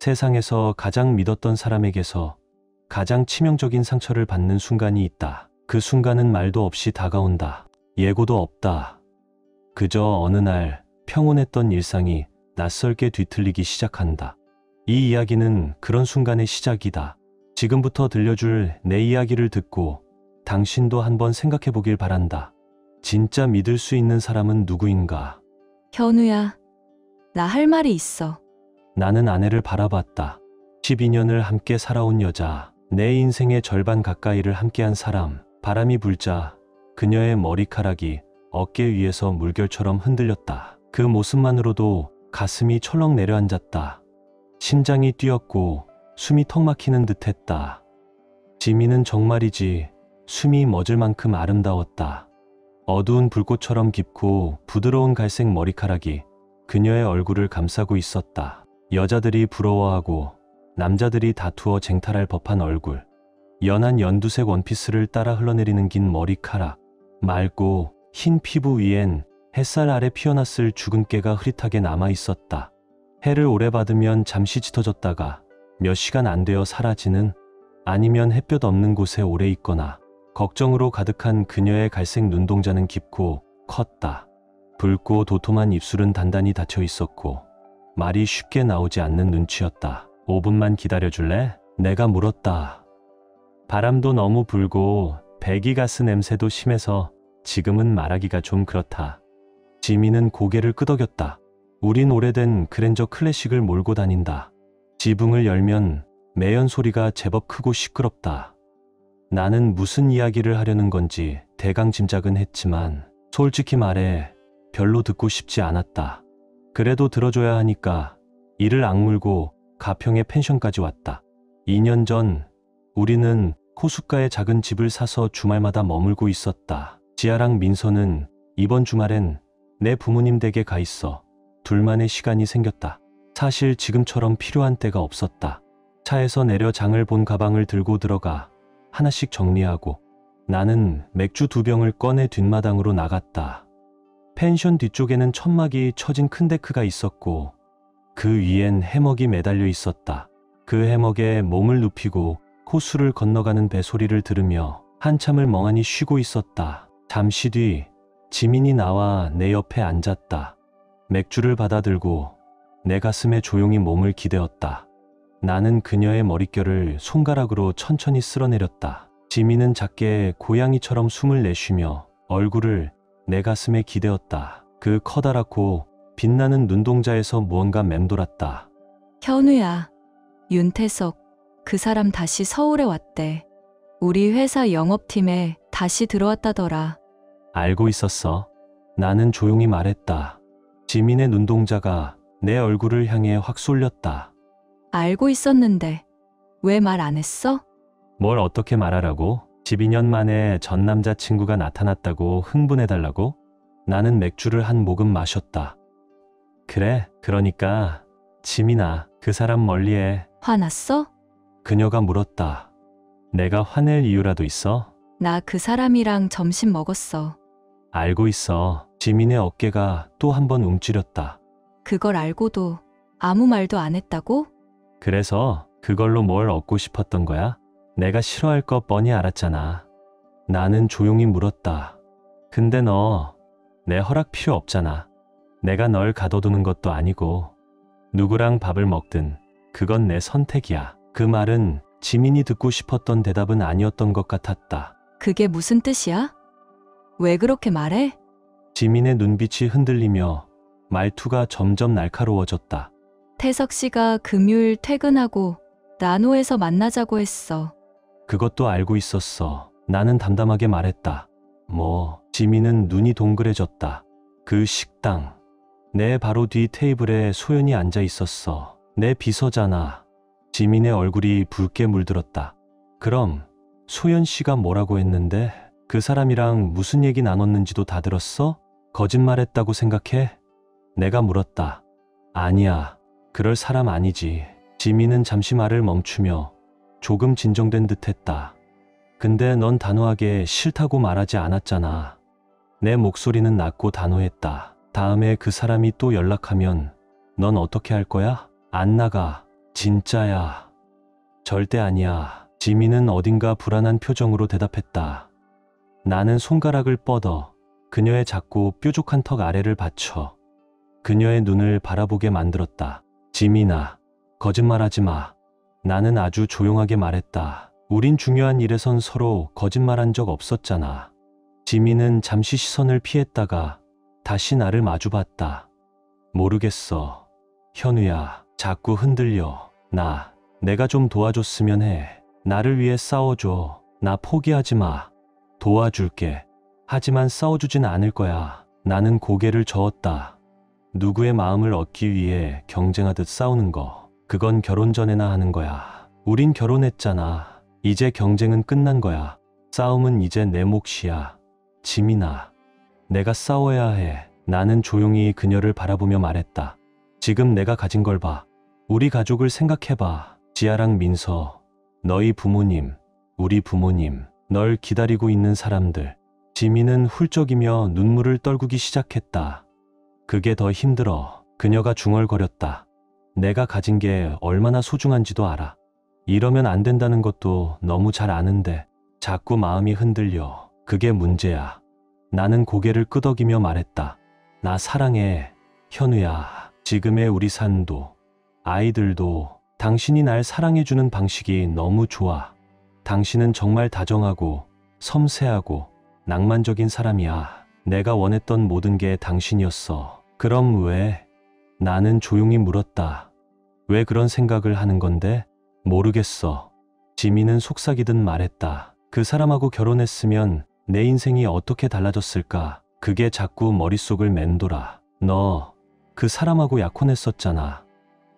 세상에서 가장 믿었던 사람에게서 가장 치명적인 상처를 받는 순간이 있다. 그 순간은 말도 없이 다가온다. 예고도 없다. 그저 어느 날 평온했던 일상이 낯설게 뒤틀리기 시작한다. 이 이야기는 그런 순간의 시작이다. 지금부터 들려줄 내 이야기를 듣고 당신도 한번 생각해 보길 바란다. 진짜 믿을 수 있는 사람은 누구인가? 현우야, 나 할 말이 있어. 나는 아내를 바라봤다. 12년을 함께 살아온 여자, 내 인생의 절반 가까이를 함께한 사람. 바람이 불자 그녀의 머리카락이 어깨 위에서 물결처럼 흔들렸다. 그 모습만으로도 가슴이 철렁 내려앉았다. 심장이 뛰었고 숨이 턱 막히는 듯했다. 지민은 정말이지 숨이 멎을 만큼 아름다웠다. 어두운 불꽃처럼 깊고 부드러운 갈색 머리카락이 그녀의 얼굴을 감싸고 있었다. 여자들이 부러워하고 남자들이 다투어 쟁탈할 법한 얼굴. 연한 연두색 원피스를 따라 흘러내리는 긴 머리카락. 맑고 흰 피부 위엔 햇살 아래 피어났을 죽은 깨가 흐릿하게 남아 있었다. 해를 오래 받으면 잠시 짙어졌다가 몇 시간 안 되어 사라지는, 아니면 햇볕 없는 곳에 오래 있거나. 걱정으로 가득한 그녀의 갈색 눈동자는 깊고 컸다. 붉고 도톰한 입술은 단단히 닫혀 있었고 말이 쉽게 나오지 않는 눈치였다. 5분만 기다려줄래? 내가 물었다. 바람도 너무 불고 배기가스 냄새도 심해서 지금은 말하기가 좀 그렇다. 지민은 고개를 끄덕였다. 우린 오래된 그랜저 클래식을 몰고 다닌다. 지붕을 열면 매연 소리가 제법 크고 시끄럽다. 나는 무슨 이야기를 하려는 건지 대강 짐작은 했지만 솔직히 말해 별로 듣고 싶지 않았다. 그래도 들어줘야 하니까 이를 악물고 가평의 펜션까지 왔다. 2년 전 우리는 호숫가에 작은 집을 사서 주말마다 머물고 있었다. 지아랑 민서는 이번 주말엔 내 부모님 댁에 가 있어 둘만의 시간이 생겼다. 사실 지금처럼 필요한 때가 없었다. 차에서 내려 장을 본 가방을 들고 들어가 하나씩 정리하고 나는 맥주 2병을 꺼내 뒷마당으로 나갔다. 펜션 뒤쪽에는 천막이 쳐진 큰 데크가 있었고 그 위엔 해먹이 매달려 있었다. 그 해먹에 몸을 눕히고 호수를 건너가는 배소리를 들으며 한참을 멍하니 쉬고 있었다. 잠시 뒤 지민이 나와 내 옆에 앉았다. 맥주를 받아들고 내 가슴에 조용히 몸을 기대었다. 나는 그녀의 머릿결을 손가락으로 천천히 쓸어내렸다. 지민은 작게 고양이처럼 숨을 내쉬며 얼굴을 내 가슴에 기대었다. 그 커다랗고 빛나는 눈동자에서 무언가 맴돌았다. 현우야, 윤태석, 그 사람 다시 서울에 왔대. 우리 회사 영업팀에 다시 들어왔다더라. 알고 있었어. 나는 조용히 말했다. 지민의 눈동자가 내 얼굴을 향해 확 쏠렸다. 알고 있었는데 왜 말 안 했어? 뭘 어떻게 말하라고? 12년 만에 전 남자친구가 나타났다고 흥분해달라고? 나는 맥주를 한 모금 마셨다. 그래, 그러니까 지민아, 그 사람 멀리해. 화났어? 그녀가 물었다. 내가 화낼 이유라도 있어? 나 그 사람이랑 점심 먹었어. 알고 있어. 지민의 어깨가 또 한 번 움츠렸다. 그걸 알고도 아무 말도 안 했다고? 그래서 그걸로 뭘 얻고 싶었던 거야? 내가 싫어할 거 뻔히 알았잖아. 나는 조용히 물었다. 근데 너 내 허락 필요 없잖아. 내가 널 가둬두는 것도 아니고 누구랑 밥을 먹든 그건 내 선택이야. 그 말은 지민이 듣고 싶었던 대답은 아니었던 것 같았다. 그게 무슨 뜻이야? 왜 그렇게 말해? 지민의 눈빛이 흔들리며 말투가 점점 날카로워졌다. 태석 씨가 금요일 퇴근하고 나노에서 만나자고 했어. 그것도 알고 있었어. 나는 담담하게 말했다. 지민은 눈이 동그래졌다. 그 식당. 내 바로 뒤 테이블에 소연이 앉아 있었어. 내 비서잖아. 지민의 얼굴이 붉게 물들었다. 그럼 소연 씨가 뭐라고 했는데? 그 사람이랑 무슨 얘기 나눴는지도 다 들었어? 거짓말했다고 생각해? 내가 물었다. 아니야. 그럴 사람 아니지. 지민은 잠시 말을 멈추며 조금 진정된 듯 했다. 근데 넌 단호하게 싫다고 말하지 않았잖아. 내 목소리는 낮고 단호했다. 다음에 그 사람이 또 연락하면 넌 어떻게 할 거야? 안 나가. 진짜야. 절대 아니야. 지민은 어딘가 불안한 표정으로 대답했다. 나는 손가락을 뻗어 그녀의 작고 뾰족한 턱 아래를 받쳐 그녀의 눈을 바라보게 만들었다. 지민아, 거짓말하지 마. 나는 아주 조용하게 말했다. 우린 중요한 일에선 서로 거짓말한 적 없었잖아. 지민은 잠시 시선을 피했다가 다시 나를 마주봤다. 모르겠어. 현우야, 자꾸 흔들려. 내가 좀 도와줬으면 해. 나를 위해 싸워줘. 나 포기하지 마. 도와줄게. 하지만 싸워주진 않을 거야. 나는 고개를 저었다. 누구의 마음을 얻기 위해 경쟁하듯 싸우는 거, 그건 결혼 전에나 하는 거야. 우린 결혼했잖아. 이제 경쟁은 끝난 거야. 싸움은 이제 내 몫이야. 지민아, 내가 싸워야 해. 나는 조용히 그녀를 바라보며 말했다. 지금 내가 가진 걸 봐. 우리 가족을 생각해봐. 지아랑 민서, 너희 부모님, 우리 부모님, 널 기다리고 있는 사람들. 지민은 훌쩍이며 눈물을 떨구기 시작했다. 그게 더 힘들어. 그녀가 중얼거렸다. 내가 가진 게 얼마나 소중한지도 알아. 이러면 안 된다는 것도 너무 잘 아는데 자꾸 마음이 흔들려. 그게 문제야. 나는 고개를 끄덕이며 말했다. 나 사랑해, 현우야. 지금의 우리 삶도, 아이들도 당신이 날 사랑해주는 방식이 너무 좋아. 당신은 정말 다정하고 섬세하고 낭만적인 사람이야. 내가 원했던 모든 게 당신이었어. 그럼 왜? 나는 조용히 물었다. 왜 그런 생각을 하는 건데? 모르겠어. 지민은 속삭이듯 말했다. 그 사람하고 결혼했으면 내 인생이 어떻게 달라졌을까? 그게 자꾸 머릿속을 맴돌아. 너 그 사람하고 약혼했었잖아.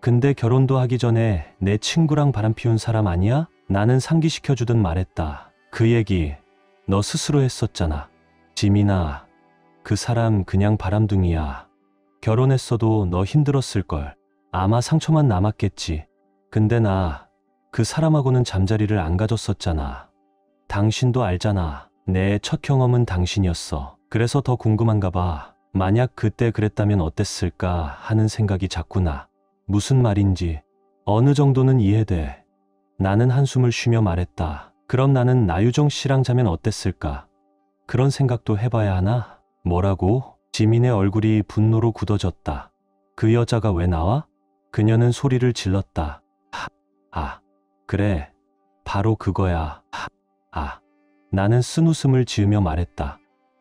근데 결혼도 하기 전에 내 친구랑 바람 피운 사람 아니야? 나는 상기시켜주듯 말했다. 그 얘기 너 스스로 했었잖아. 지민아, 그 사람 그냥 바람둥이야. 결혼했어도 너 힘들었을걸. 아마 상처만 남았겠지. 근데 나 그 사람하고는 잠자리를 안 가졌었잖아. 당신도 알잖아. 내 첫 경험은 당신이었어. 그래서 더 궁금한가 봐. 만약 그때 그랬다면 어땠을까 하는 생각이 자꾸 나. 무슨 말인지 어느 정도는 이해돼. 나는 한숨을 쉬며 말했다. 그럼 나는 나유정 씨랑 자면 어땠을까? 그런 생각도 해봐야 하나? 뭐라고? 지민의 얼굴이 분노로 굳어졌다. 그 여자가 왜 나와? 그녀는 소리를 질렀다. 그래. 바로 그거야. 나는 쓴웃음을 지으며 말했다.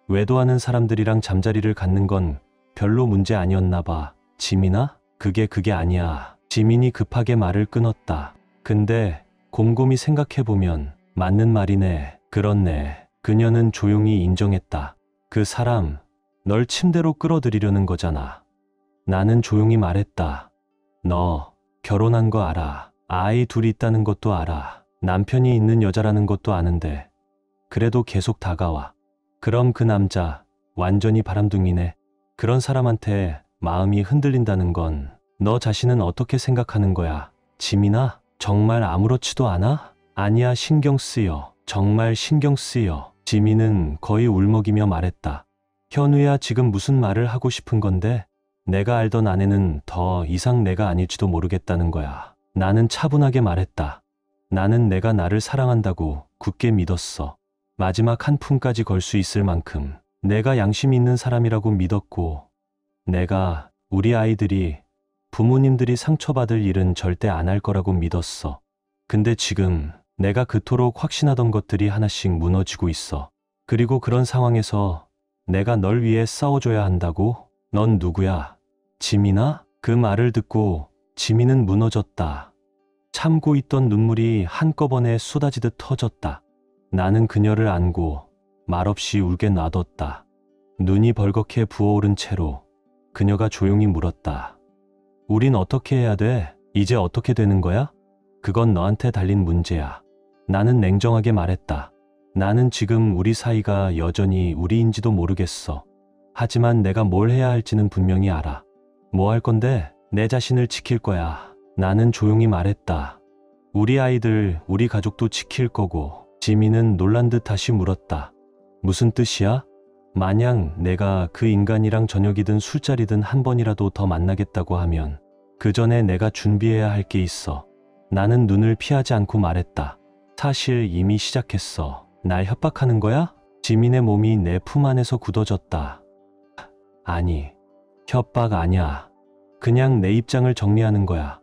외도하는 사람들이랑 잠자리를 갖는 건 별로 문제 아니었나 봐. 지민아? 그게 아니야. 지민이 급하게 말을 끊었다. 근데 곰곰이 생각해보면 맞는 말이네. 그렇네. 그녀는 조용히 인정했다. 그 사람, 널 침대로 끌어들이려는 거잖아. 나는 조용히 말했다. 너 결혼한 거 알아. 아이 둘이 있다는 것도 알아. 남편이 있는 여자라는 것도 아는데 그래도 계속 다가와. 그럼 그 남자 완전히 바람둥이네. 그런 사람한테 마음이 흔들린다는 건 너 자신은 어떻게 생각하는 거야? 지민아, 정말 아무렇지도 않아? 아니야, 신경 쓰여. 정말 신경 쓰여. 지민은 거의 울먹이며 말했다. 현우야, 지금 무슨 말을 하고 싶은 건데? 내가 알던 아내는 더 이상 내가 아닐지도 모르겠다는 거야. 나는 차분하게 말했다. 나는 내가 나를 사랑한다고 굳게 믿었어. 마지막 한 푼까지 걸 수 있을 만큼 내가 양심 있는 사람이라고 믿었고, 내가 우리 아이들이, 부모님들이 상처받을 일은 절대 안 할 거라고 믿었어. 근데 지금 내가 그토록 확신하던 것들이 하나씩 무너지고 있어. 그리고 그런 상황에서 내가 널 위해 싸워줘야 한다고? 넌 누구야? 지민아? 그 말을 듣고 지민은 무너졌다. 참고 있던 눈물이 한꺼번에 쏟아지듯 터졌다. 나는 그녀를 안고 말없이 울게 놔뒀다. 눈이 벌겋게 부어오른 채로 그녀가 조용히 물었다. 우린 어떻게 해야 돼? 이제 어떻게 되는 거야? 그건 너한테 달린 문제야. 나는 냉정하게 말했다. 나는 지금 우리 사이가 여전히 우리인지도 모르겠어. 하지만 내가 뭘 해야 할지는 분명히 알아. 뭐 할 건데? 내 자신을 지킬 거야. 나는 조용히 말했다. 우리 아이들, 우리 가족도 지킬 거고. 지민은 놀란 듯 다시 물었다. 무슨 뜻이야? 만약 내가 그 인간이랑 저녁이든 술자리든 한 번이라도 더 만나겠다고 하면 그 전에 내가 준비해야 할 게 있어. 나는 눈을 피하지 않고 말했다. 사실 이미 시작했어. 날 협박하는 거야? 지민의 몸이 내 품 안에서 굳어졌다. 아니, 협박 아니야. 그냥 내 입장을 정리하는 거야.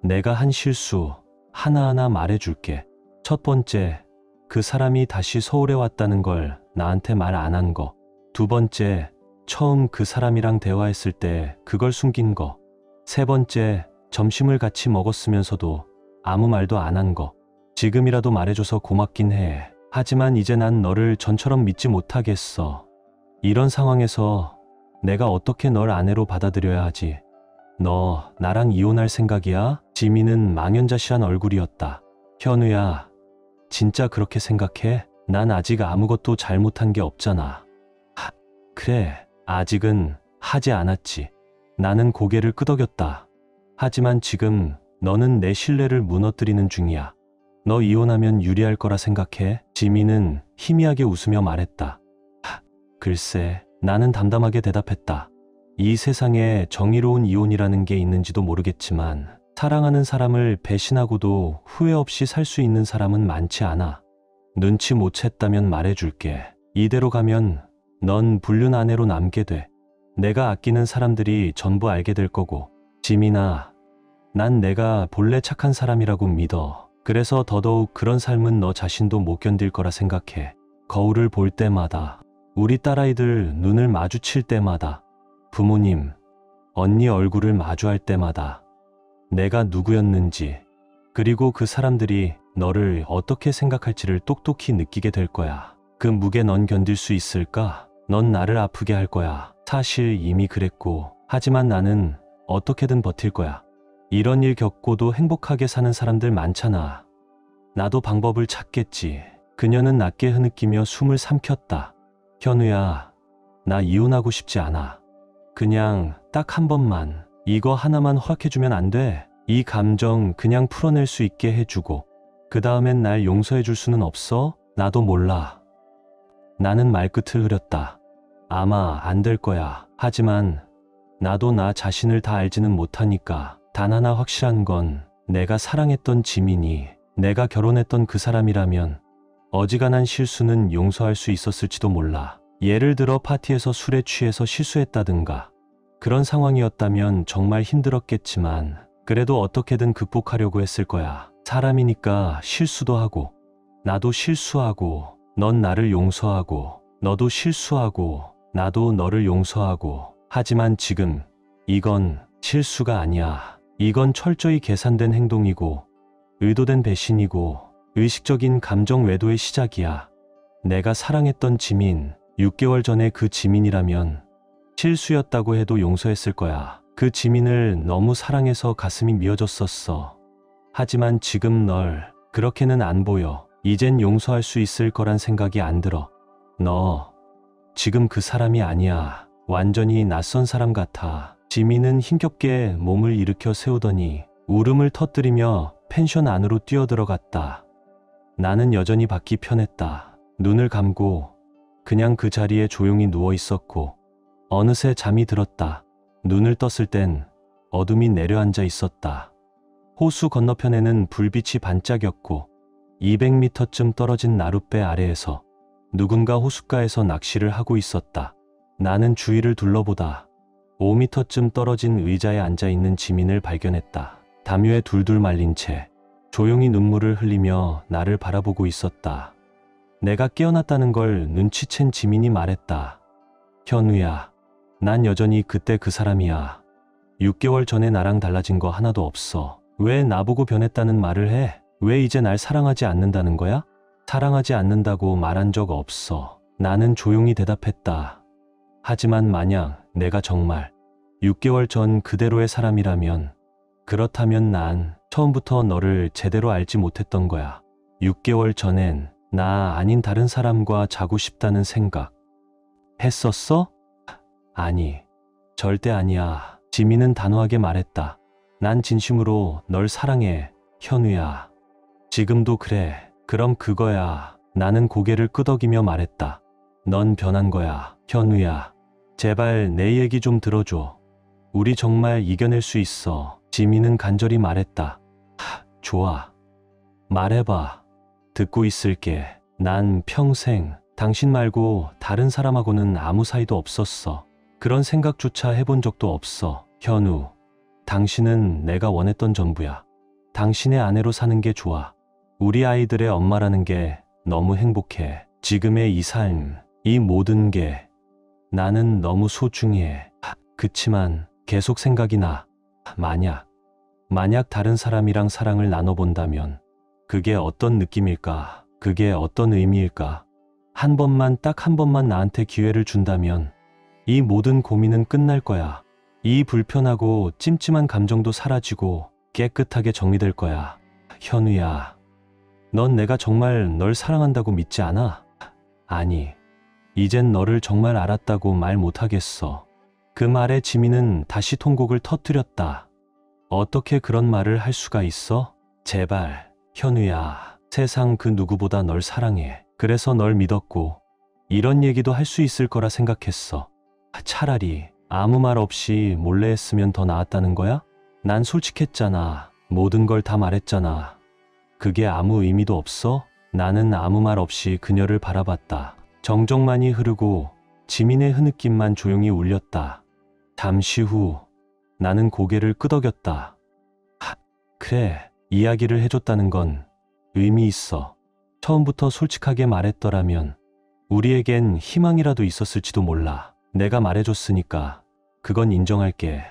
내가 한 실수 하나하나 말해줄게. 첫 번째, 그 사람이 다시 서울에 왔다는 걸 나한테 말 안 한 거. 두 번째, 처음 그 사람이랑 대화했을 때 그걸 숨긴 거. 세 번째, 점심을 같이 먹었으면서도 아무 말도 안 한 거. 지금이라도 말해줘서 고맙긴 해. 하지만 이제 난 너를 전처럼 믿지 못하겠어. 이런 상황에서 내가 어떻게 널 아내로 받아들여야 하지? 너 나랑 이혼할 생각이야? 지민은 망연자실한 얼굴이었다. 현우야, 진짜 그렇게 생각해? 난 아직 아무것도 잘못한 게 없잖아. 그래, 아직은 하지 않았지. 나는 고개를 끄덕였다. 하지만 지금 너는 내 신뢰를 무너뜨리는 중이야. 너 이혼하면 유리할 거라 생각해? 지민은 희미하게 웃으며 말했다. 글쎄, 나는 담담하게 대답했다. 이 세상에 정의로운 이혼이라는 게 있는지도 모르겠지만 사랑하는 사람을 배신하고도 후회 없이 살 수 있는 사람은 많지 않아. 눈치 못 챘다면 말해줄게. 이대로 가면 넌 불륜 아내로 남게 돼. 내가 아끼는 사람들이 전부 알게 될 거고. 지민아, 난 내가 본래 착한 사람이라고 믿어. 그래서 더더욱 그런 삶은 너 자신도 못 견딜 거라 생각해. 거울을 볼 때마다, 우리 딸아이들 눈을 마주칠 때마다, 부모님, 언니 얼굴을 마주할 때마다 내가 누구였는지, 그리고 그 사람들이 너를 어떻게 생각할지를 똑똑히 느끼게 될 거야. 그 무게 넌 견딜 수 있을까? 넌 나를 아프게 할 거야. 사실 이미 그랬고, 하지만 나는 어떻게든 버틸 거야. 이런 일 겪고도 행복하게 사는 사람들 많잖아. 나도 방법을 찾겠지. 그녀는 낮게 흐느끼며 숨을 삼켰다. 현우야, 나 이혼하고 싶지 않아. 그냥 딱 한 번만, 이거 하나만 허락해주면 안 돼? 이 감정 그냥 풀어낼 수 있게 해주고 그 다음엔 날 용서해줄 수는 없어? 나도 몰라. 나는 말끝을 흐렸다. 아마 안 될 거야. 하지만 나도 나 자신을 다 알지는 못하니까 단 하나 확실한 건 내가 사랑했던 지민이 내가 결혼했던 그 사람이라면 어지간한 실수는 용서할 수 있었을지도 몰라. 예를 들어 파티에서 술에 취해서 실수했다든가. 그런 상황이었다면 정말 힘들었겠지만 그래도 어떻게든 극복하려고 했을 거야. 사람이니까 실수도 하고 나도 실수하고 넌 나를 용서하고 너도 실수하고 나도 너를 용서하고. 하지만 지금 이건 실수가 아니야. 이건 철저히 계산된 행동이고 의도된 배신이고 의식적인 감정 외도의 시작이야. 내가 사랑했던 지민, 6개월 전에 그 지민이라면 실수였다고 해도 용서했을 거야. 그 지민을 너무 사랑해서 가슴이 미어졌었어. 하지만 지금 널 그렇게는 안 보여. 이젠 용서할 수 있을 거란 생각이 안 들어. 너 지금 그 사람이 아니야. 완전히 낯선 사람 같아. 지민은 힘겹게 몸을 일으켜 세우더니 울음을 터뜨리며 펜션 안으로 뛰어들어갔다. 나는 여전히 받기 편했다. 눈을 감고 그냥 그 자리에 조용히 누워 있었고 어느새 잠이 들었다. 눈을 떴을 땐 어둠이 내려앉아 있었다. 호수 건너편에는 불빛이 반짝였고 200m쯤 떨어진 나룻배 아래에서 누군가 호숫가에서 낚시를 하고 있었다. 나는 주위를 둘러보다 5m쯤 떨어진 의자에 앉아있는 지민을 발견했다. 담요에 둘둘 말린 채 조용히 눈물을 흘리며 나를 바라보고 있었다. 내가 깨어났다는 걸 눈치챈 지민이 말했다. 현우야, 난 여전히 그때 그 사람이야. 6개월 전에 나랑 달라진 거 하나도 없어. 왜 나보고 변했다는 말을 해? 왜 이제 날 사랑하지 않는다는 거야? 사랑하지 않는다고 말한 적 없어. 나는 조용히 대답했다. 하지만 만약 내가 정말 6개월 전 그대로의 사람이라면 그렇다면 난 처음부터 너를 제대로 알지 못했던 거야. 6개월 전엔 나 아닌 다른 사람과 자고 싶다는 생각 했었어? 아니, 절대 아니야. 지민은 단호하게 말했다. 난 진심으로 널 사랑해, 현우야. 지금도 그래. 그럼 그거야. 나는 고개를 끄덕이며 말했다. 넌 변한 거야, 현우야. 제발 내 얘기 좀 들어줘. 우리 정말 이겨낼 수 있어. 지민은 간절히 말했다. 좋아. 말해봐. 듣고 있을게. 난 평생 당신 말고 다른 사람하고는 아무 사이도 없었어. 그런 생각조차 해본 적도 없어. 현우, 당신은 내가 원했던 전부야. 당신의 아내로 사는 게 좋아. 우리 아이들의 엄마라는 게 너무 행복해. 지금의 이 삶, 이 모든 게 나는 너무 소중해. 그치만 계속 생각이 나. 만약 다른 사람이랑 사랑을 나눠본다면 그게 어떤 느낌일까? 그게 어떤 의미일까? 한 번만, 딱 한 번만 나한테 기회를 준다면 이 모든 고민은 끝날 거야. 이 불편하고 찜찜한 감정도 사라지고 깨끗하게 정리될 거야. 현우야, 넌 내가 정말 널 사랑한다고 믿지 않아? 아니, 이젠 너를 정말 알았다고 말 못하겠어. 그 말에 지민은 다시 통곡을 터뜨렸다. 어떻게 그런 말을 할 수가 있어? 제발, 현우야, 세상 그 누구보다 널 사랑해. 그래서 널 믿었고 이런 얘기도 할 수 있을 거라 생각했어. 차라리 아무 말 없이 몰래 했으면 더 나았다는 거야? 난 솔직했잖아. 모든 걸 다 말했잖아. 그게 아무 의미도 없어? 나는 아무 말 없이 그녀를 바라봤다. 정적만이 흐르고 지민의 흐느낌만 조용히 울렸다. 잠시 후 나는 고개를 끄덕였다. 그래, 이야기를 해줬다는 건 의미 있어. 처음부터 솔직하게 말했더라면 우리에겐 희망이라도 있었을지도 몰라. 내가 말해줬으니까 그건 인정할게.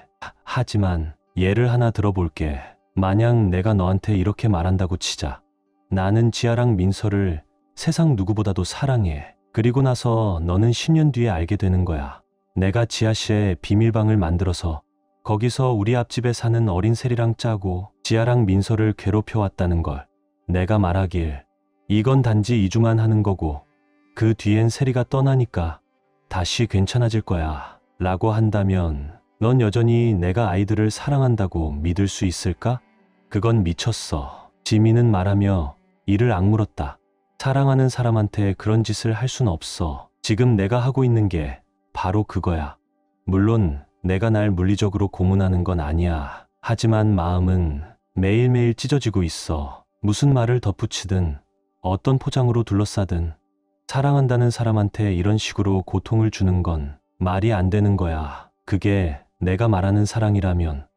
하지만 예를 하나 들어볼게. 만약 내가 너한테 이렇게 말한다고 치자. 나는 지아랑 민서를 세상 누구보다도 사랑해. 그리고 나서 너는 10년 뒤에 알게 되는 거야. 내가 지아씨의 비밀방을 만들어서 거기서 우리 앞집에 사는 어린 세리랑 짜고 지아랑 민서를 괴롭혀왔다는 걸. 내가 말하길 이건 단지 2주만 하는 거고 그 뒤엔 세리가 떠나니까 다시 괜찮아질 거야 라고 한다면 넌 여전히 내가 아이들을 사랑한다고 믿을 수 있을까? 그건 미쳤어. 지민은 말하며 이를 악물었다. 사랑하는 사람한테 그런 짓을 할 순 없어. 지금 내가 하고 있는 게 바로 그거야. 물론 내가 날 물리적으로 고문하는 건 아니야. 하지만 마음은 매일매일 찢어지고 있어. 무슨 말을 덧붙이든 어떤 포장으로 둘러싸든 사랑한다는 사람한테 이런 식으로 고통을 주는 건 말이 안 되는 거야. 그게 내가 말하는 사랑이라면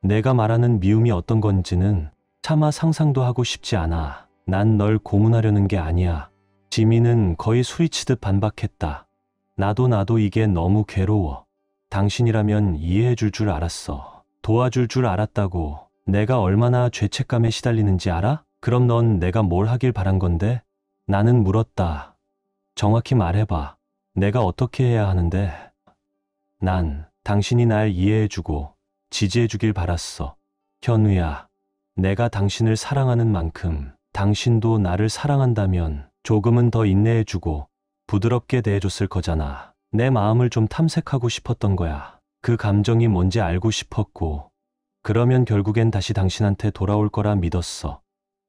내가 말하는 미움이 어떤 건지는 차마 상상도 하고 싶지 않아. 난 널 고문하려는 게 아니야. 지민은 거의 소리치듯 반박했다. 나도 이게 너무 괴로워. 당신이라면 이해해 줄 줄 알았어. 도와줄 줄 알았다고. 내가 얼마나 죄책감에 시달리는지 알아? 그럼 넌 내가 뭘 하길 바란 건데? 나는 물었다. 정확히 말해봐. 내가 어떻게 해야 하는데? 난 당신이 날 이해해주고 지지해주길 바랐어. 현우야, 내가 당신을 사랑하는 만큼 당신도 나를 사랑한다면 조금은 더 인내해주고 부드럽게 대해줬을 거잖아. 내 마음을 좀 탐색하고 싶었던 거야. 그 감정이 뭔지 알고 싶었고 그러면 결국엔 다시 당신한테 돌아올 거라 믿었어.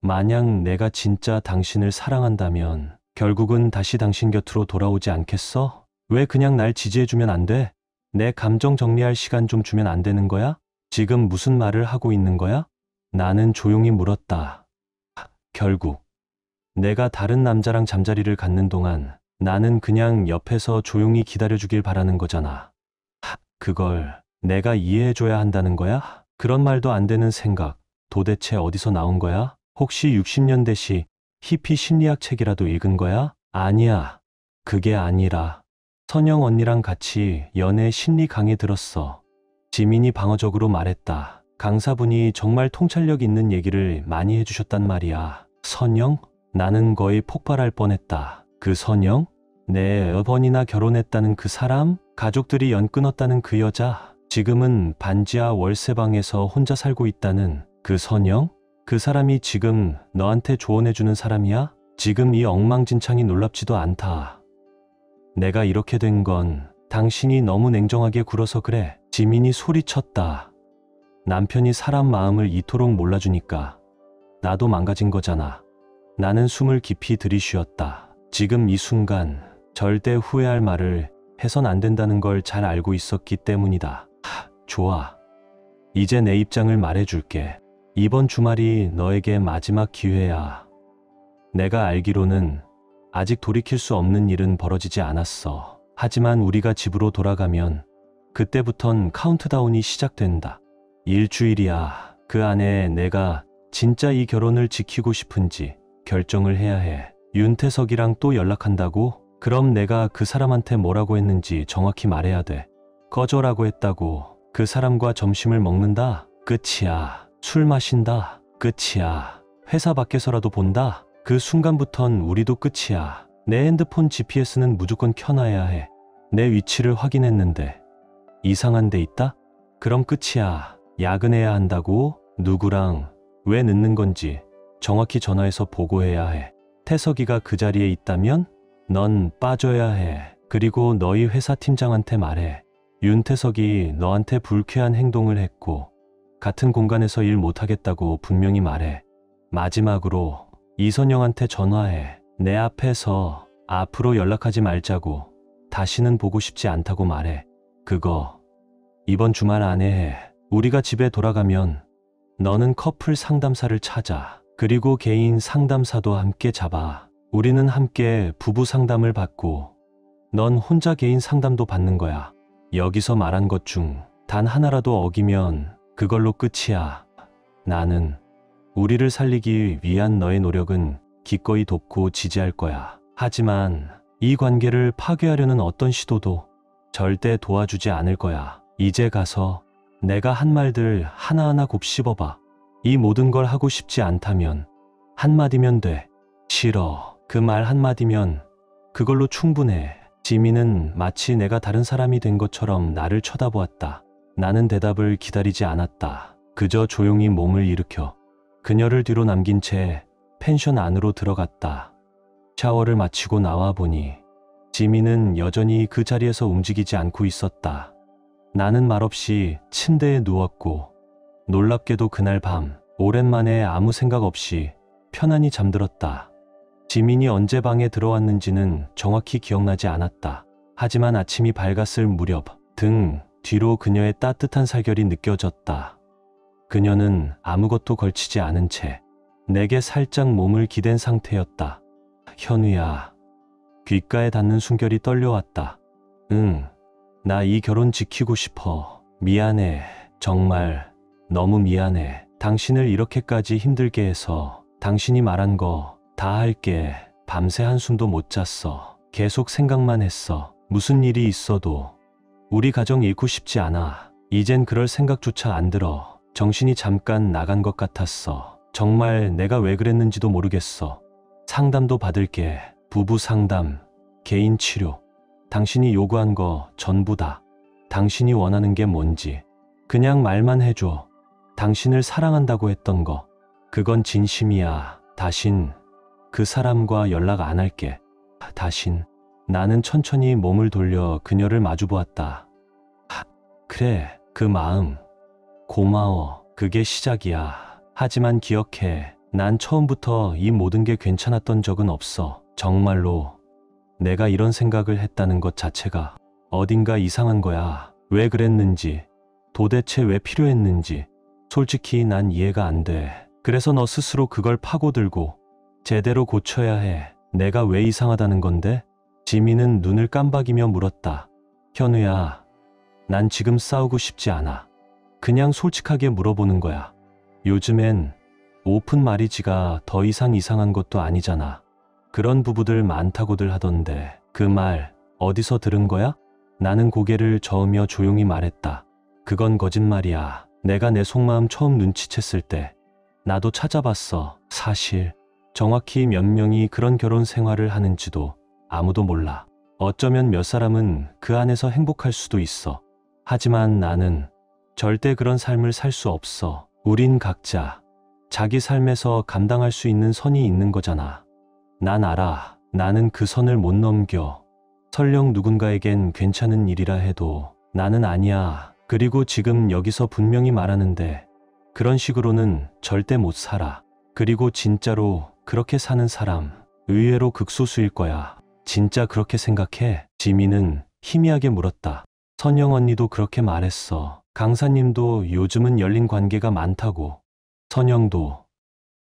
만약 내가 진짜 당신을 사랑한다면 결국은 다시 당신 곁으로 돌아오지 않겠어? 왜 그냥 날 지지해주면 안 돼? 내 감정 정리할 시간 좀 주면 안 되는 거야? 지금 무슨 말을 하고 있는 거야? 나는 조용히 물었다. 결국 내가 다른 남자랑 잠자리를 갖는 동안 나는 그냥 옆에서 조용히 기다려주길 바라는 거잖아. 그걸 내가 이해해줘야 한다는 거야? 그런 말도 안 되는 생각 도대체 어디서 나온 거야? 혹시 60년대시 히피 심리학 책이라도 읽은 거야? 아니야. 그게 아니라 선영 언니랑 같이 연애 심리 강의 들었어. 지민이 방어적으로 말했다. 강사분이 정말 통찰력 있는 얘기를 많이 해주셨단 말이야. 선영? 나는 거의 폭발할 뻔했다. 그 선영? 내 4번이나 결혼했다는 그 사람? 가족들이 연 끊었다는 그 여자? 지금은 반지하 월세방에서 혼자 살고 있다는 그 선영? 그 사람이 지금 너한테 조언해주는 사람이야? 지금 이 엉망진창이 놀랍지도 않다. 내가 이렇게 된 건 당신이 너무 냉정하게 굴어서 그래. 지민이 소리쳤다. 남편이 사람 마음을 이토록 몰라주니까 나도 망가진 거잖아. 나는 숨을 깊이 들이쉬었다. 지금 이 순간 절대 후회할 말을 해선 안 된다는 걸 잘 알고 있었기 때문이다. 좋아. 이제 내 입장을 말해줄게. 이번 주말이 너에게 마지막 기회야. 내가 알기로는 아직 돌이킬 수 없는 일은 벌어지지 않았어. 하지만 우리가 집으로 돌아가면 그때부턴 카운트다운이 시작된다. 일주일이야. 그 안에 내가 진짜 이 결혼을 지키고 싶은지 결정을 해야 해. 윤태석이랑 또 연락한다고? 그럼 내가 그 사람한테 뭐라고 했는지 정확히 말해야 돼. 꺼져라고 했다고. 그 사람과 점심을 먹는다? 끝이야. 술 마신다? 끝이야. 회사 밖에서라도 본다? 그 순간부턴 우리도 끝이야. 내 핸드폰 GPS는 무조건 켜놔야 해. 내 위치를 확인했는데 이상한 데 있다? 그럼 끝이야. 야근해야 한다고? 누구랑? 왜 늦는 건지 정확히 전화해서 보고해야 해. 태석이가 그 자리에 있다면 넌 빠져야 해. 그리고 너희 회사 팀장한테 말해. 윤태석이 너한테 불쾌한 행동을 했고 같은 공간에서 일 못하겠다고 분명히 말해. 마지막으로 이선영한테 전화해. 내 앞에서 앞으로 연락하지 말자고. 다시는 보고 싶지 않다고 말해. 그거 이번 주말 안에 해. 우리가 집에 돌아가면 너는 커플 상담사를 찾아. 그리고 개인 상담사도 함께 잡아. 우리는 함께 부부 상담을 받고 넌 혼자 개인 상담도 받는 거야. 여기서 말한 것 중 단 하나라도 어기면 그걸로 끝이야. 나는 우리를 살리기 위한 너의 노력은 기꺼이 돕고 지지할 거야. 하지만 이 관계를 파괴하려는 어떤 시도도 절대 도와주지 않을 거야. 이제 가서 내가 한 말들 하나하나 곱씹어봐. 이 모든 걸 하고 싶지 않다면 한마디면 돼. 싫어. 그 말 한마디면 그걸로 충분해. 지민은 마치 내가 다른 사람이 된 것처럼 나를 쳐다보았다. 나는 대답을 기다리지 않았다. 그저 조용히 몸을 일으켜 그녀를 뒤로 남긴 채 펜션 안으로 들어갔다. 샤워를 마치고 나와 보니 지민은 여전히 그 자리에서 움직이지 않고 있었다. 나는 말없이 침대에 누웠고 놀랍게도 그날 밤 오랜만에 아무 생각 없이 편안히 잠들었다. 지민이 언제 방에 들어왔는지는 정확히 기억나지 않았다. 하지만 아침이 밝았을 무렵 등 뒤로 그녀의 따뜻한 살결이 느껴졌다. 그녀는 아무것도 걸치지 않은 채 내게 살짝 몸을 기댄 상태였다. 현우야. 귓가에 닿는 숨결이 떨려왔다. 응. 나 이 결혼 지키고 싶어. 미안해. 정말 너무 미안해. 당신을 이렇게까지 힘들게 해서 당신이 말한 거 다 할게. 밤새 한숨도 못 잤어. 계속 생각만 했어. 무슨 일이 있어도 우리 가정 잃고 싶지 않아. 이젠 그럴 생각조차 안 들어. 정신이 잠깐 나간 것 같았어. 정말 내가 왜 그랬는지도 모르겠어. 상담도 받을게. 부부 상담, 개인 치료. 당신이 요구한 거 전부 다. 당신이 원하는 게 뭔지 그냥 말만 해줘. 당신을 사랑한다고 했던 거 그건 진심이야. 다신 그 사람과 연락 안 할게. 다신. 나는 천천히 몸을 돌려 그녀를 마주보았다. 그래, 그 마음 고마워. 그게 시작이야. 하지만 기억해. 난 처음부터 이 모든 게 괜찮았던 적은 없어. 정말로 내가 이런 생각을 했다는 것 자체가 어딘가 이상한 거야. 왜 그랬는지, 도대체 왜 필요했는지 솔직히 난 이해가 안 돼. 그래서 너 스스로 그걸 파고들고 제대로 고쳐야 해. 내가 왜 이상하다는 건데? 지민은 눈을 깜박이며 물었다. 현우야, 난 지금 싸우고 싶지 않아. 그냥 솔직하게 물어보는 거야. 요즘엔 오픈 마리지가 더 이상 이상한 것도 아니잖아. 그런 부부들 많다고들 하던데 그 말 어디서 들은 거야? 나는 고개를 저으며 조용히 말했다. 그건 거짓말이야. 내가 내 속마음 처음 눈치챘을 때 나도 찾아봤어. 사실 정확히 몇 명이 그런 결혼 생활을 하는지도 아무도 몰라. 어쩌면 몇 사람은 그 안에서 행복할 수도 있어. 하지만 나는 절대 그런 삶을 살 수 없어. 우린 각자 자기 삶에서 감당할 수 있는 선이 있는 거잖아. 난 알아. 나는 그 선을 못 넘겨. 설령 누군가에겐 괜찮은 일이라 해도 나는 아니야. 그리고 지금 여기서 분명히 말하는데 그런 식으로는 절대 못 살아. 그리고 진짜로 그렇게 사는 사람 의외로 극소수일 거야. 진짜 그렇게 생각해? 지민은 희미하게 물었다. 선영 언니도 그렇게 말했어. 강사님도 요즘은 열린 관계가 많다고. 선영도,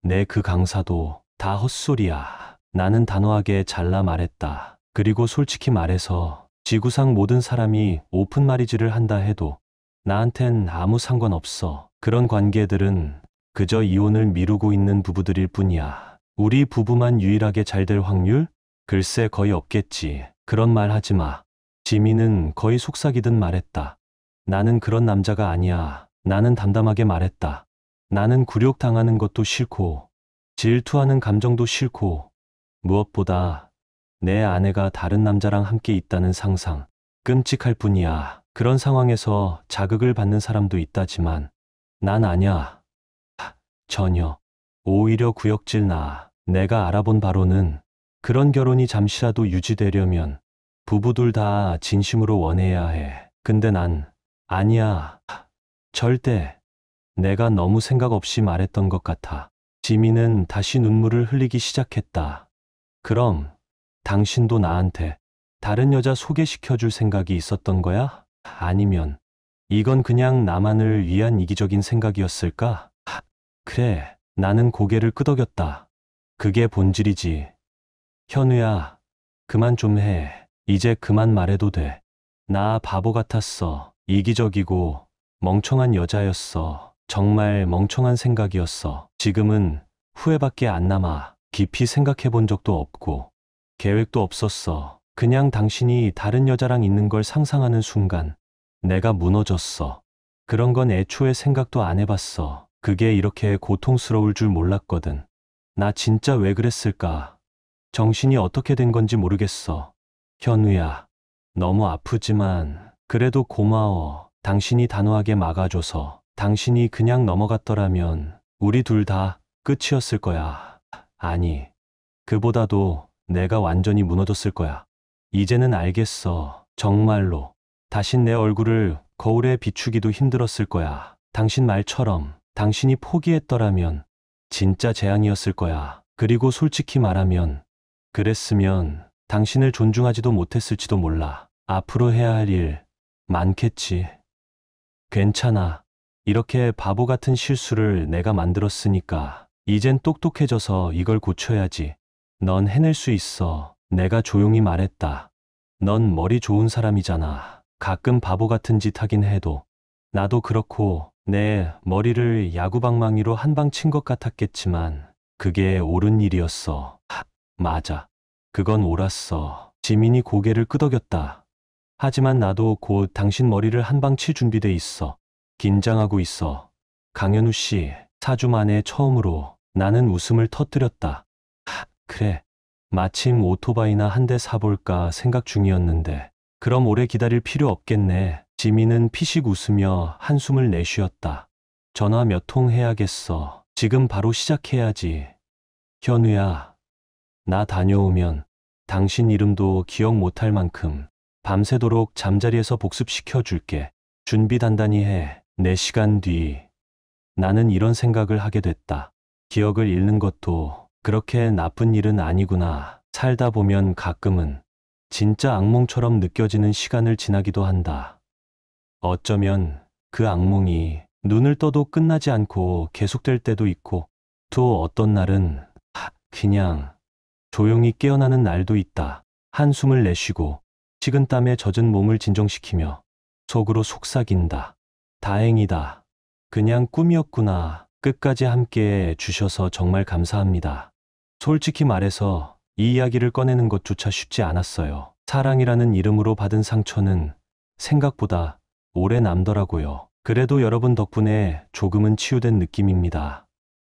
내 그 강사도 다 헛소리야. 나는 단호하게 잘라 말했다. 그리고 솔직히 말해서 지구상 모든 사람이 오픈 마리지를 한다 해도 나한텐 아무 상관없어. 그런 관계들은 그저 이혼을 미루고 있는 부부들일 뿐이야. 우리 부부만 유일하게 잘 될 확률? 글쎄 거의 없겠지. 그런 말 하지 마. 지민은 거의 속삭이듯 말했다. 나는 그런 남자가 아니야. 나는 담담하게 말했다. 나는 굴욕당하는 것도 싫고 질투하는 감정도 싫고 무엇보다 내 아내가 다른 남자랑 함께 있다는 상상, 끔찍할 뿐이야. 그런 상황에서 자극을 받는 사람도 있다지만 난 아냐. 전혀. 오히려 구역질 나. 내가 알아본 바로는 그런 결혼이 잠시라도 유지되려면 부부들 다 진심으로 원해야 해. 근데 난 아니야. 절대. 내가 너무 생각 없이 말했던 것 같아. 지민은 다시 눈물을 흘리기 시작했다. 그럼 당신도 나한테 다른 여자 소개시켜줄 생각이 있었던 거야? 아니면 이건 그냥 나만을 위한 이기적인 생각이었을까? 그래, 나는 고개를 끄덕였다. 그게 본질이지. 현우야, 그만 좀 해. 이제 그만 말해도 돼. 나 바보 같았어. 이기적이고 멍청한 여자였어. 정말 멍청한 생각이었어. 지금은 후회밖에 안 남아. 깊이 생각해 본 적도 없고 계획도 없었어. 그냥 당신이 다른 여자랑 있는 걸 상상하는 순간 내가 무너졌어. 그런 건 애초에 생각도 안 해봤어. 그게 이렇게 고통스러울 줄 몰랐거든. 나 진짜 왜 그랬을까? 정신이 어떻게 된 건지 모르겠어. 현우야, 너무 아프지만 그래도 고마워. 당신이 단호하게 막아줘서. 당신이 그냥 넘어갔더라면 우리 둘 다 끝이었을 거야. 아니, 그보다도 내가 완전히 무너졌을 거야. 이제는 알겠어. 정말로. 다신 내 얼굴을 거울에 비추기도 힘들었을 거야. 당신 말처럼 당신이 포기했더라면 진짜 재앙이었을 거야. 그리고 솔직히 말하면 그랬으면 당신을 존중하지도 못했을지도 몰라. 앞으로 해야 할 일 많겠지. 괜찮아. 이렇게 바보 같은 실수를 내가 만들었으니까 이젠 똑똑해져서 이걸 고쳐야지. 넌 해낼 수 있어. 내가 조용히 말했다. 넌 머리 좋은 사람이잖아. 가끔 바보 같은 짓 하긴 해도 나도 그렇고 내 머리를 야구방망이로 한 방 친 것 같았겠지만 그게 옳은 일이었어. 맞아. 그건 옳았어. 지민이 고개를 끄덕였다. 하지만 나도 곧 당신 머리를 한 방 칠 준비돼 있어. 긴장하고 있어. 강현우 씨, 4주 만에 처음으로 나는 웃음을 터뜨렸다. 그래. 마침 오토바이나 한 대 사볼까 생각 중이었는데 그럼 오래 기다릴 필요 없겠네. 지민은 피식 웃으며 한숨을 내쉬었다. 전화 몇 통 해야겠어. 지금 바로 시작해야지. 현우야, 나 다녀오면 당신 이름도 기억 못할 만큼 밤새도록 잠자리에서 복습시켜 줄게. 준비 단단히 해. 4시간 뒤. 나는 이런 생각을 하게 됐다. 기억을 잃는 것도 그렇게 나쁜 일은 아니구나. 살다 보면 가끔은 진짜 악몽처럼 느껴지는 시간을 지나기도 한다. 어쩌면 그 악몽이 눈을 떠도 끝나지 않고 계속될 때도 있고 또 어떤 날은 그냥 조용히 깨어나는 날도 있다. 한숨을 내쉬고 식은땀에 젖은 몸을 진정시키며 속으로 속삭인다. 다행이다. 그냥 꿈이었구나. 끝까지 함께 해주셔서 정말 감사합니다. 솔직히 말해서 이 이야기를 꺼내는 것조차 쉽지 않았어요. 사랑이라는 이름으로 받은 상처는 생각보다 오래 남더라고요. 그래도 여러분 덕분에 조금은 치유된 느낌입니다.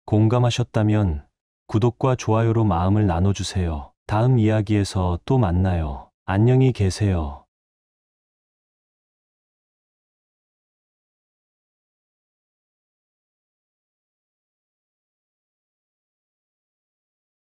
공감하셨다면 구독과 좋아요로 마음을 나눠주세요. 다음 이야기에서 또 만나요. 안녕히 계세요.